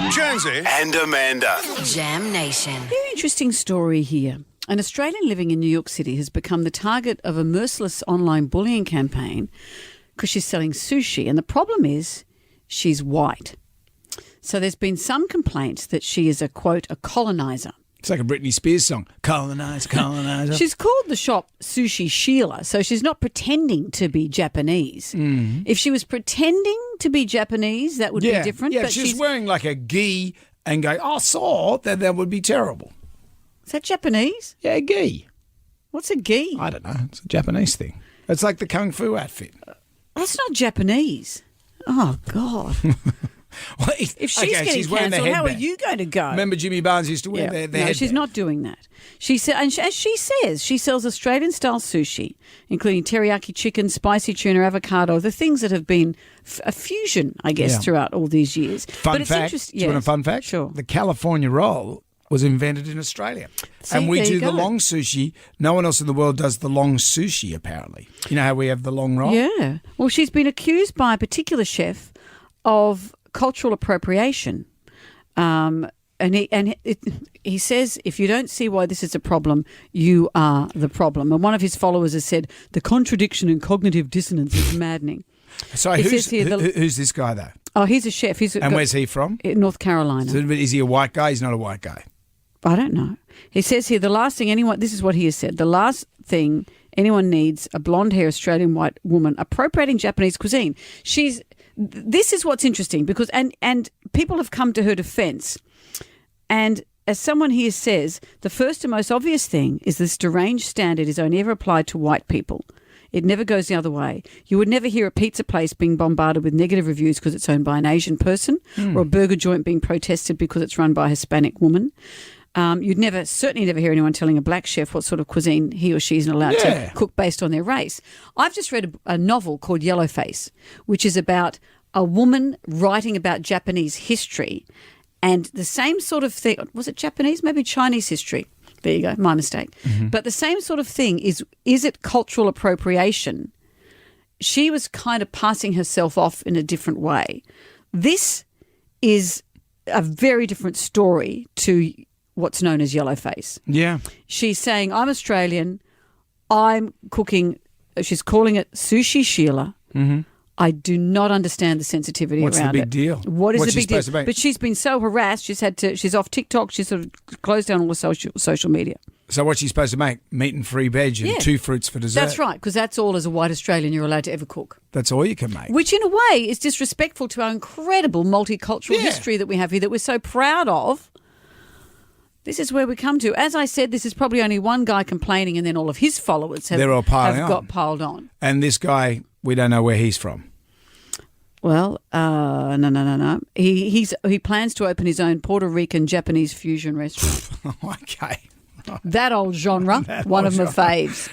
Jonesy and Amanda. Jam Nation. Very interesting story here. An Australian living in New York City has become the target of a merciless online bullying campaign because she's selling sushi. And the problem is she's white. So there's been some complaints that she is a, quote, a coloniser. It's like a Britney Spears song. Coloniser. She's called the shop Sushi Sheila, so she's not pretending to be Japanese. If she was pretending to be Japanese, that would be different. Yeah, but if she's wearing like a gi and going, I saw, then that would be terrible. Is that Japanese? Yeah, a gi. What's a gi? I don't know. It's a Japanese thing. It's like the Kung Fu outfit. That's not Japanese. Oh, God. Well, If she's getting cancelled, how are you going to go? Remember Jimmy Barnes used to wear their No, headband? she's not doing that. She said, and as she says, she sells Australian-style sushi, including teriyaki chicken, spicy tuna, avocado, the things that have been a fusion, I guess, throughout all these years. Fun fact. Do you want a fun fact? Sure. The California roll was invented in Australia. See, and we there do you the go. long sushi. No one else in the world does the long sushi, apparently. You know how we have the long roll? Yeah. Well, she's been accused by a particular chef of cultural appropriation. He says, if you don't see why this is a problem, you are the problem. And one of his followers has said, the contradiction and cognitive dissonance is maddening. So who's this guy, though? Oh, he's a chef. And where's he from? North Carolina. So is he a white guy? He's not a white guy. I don't know. He says here, this is what he has said, the last thing anyone needs, a blonde-haired Australian white woman appropriating Japanese cuisine. This is what's interesting because, and people have come to her defence. And as someone here says, the first and most obvious thing is this deranged standard is only ever applied to white people. It never goes the other way. You would never hear a pizza place being bombarded with negative reviews because it's owned by an Asian person or a burger joint being protested because it's run by a Hispanic woman. You'd certainly never hear anyone telling a black chef what sort of cuisine he or she isn't allowed to cook based on their race. I've just read a novel called Yellowface, which is about a woman writing about Japanese history and the same sort of thing. Was it Japanese? Maybe Chinese history. There you go, my mistake. But the same sort of thing is it cultural appropriation? She was kind of passing herself off in a different way. This is a very different story to what's known as Yellowface. Yeah. She's saying, I'm Australian, I'm cooking, she's calling it Sushi Sheila. I do not understand the sensitivity What's around the it. big deal? What's the big deal? To be? But she's been so harassed, she's off TikTok, she's sort of closed down all the social media. So what's she supposed to make? Meat and free veg and 2 fruits for dessert? That's right, because that's all as a white Australian you're allowed to ever cook. That's all you can make. Which in a way is disrespectful to our incredible multicultural history that we have here that we're so proud of. This is where we come to. As I said, this is probably only one guy complaining and then all of his followers have got piled on. And this guy, we don't know where he's from. Well, no. He plans to open his own Puerto Rican Japanese fusion restaurant. Okay. That old genre, one of my faves.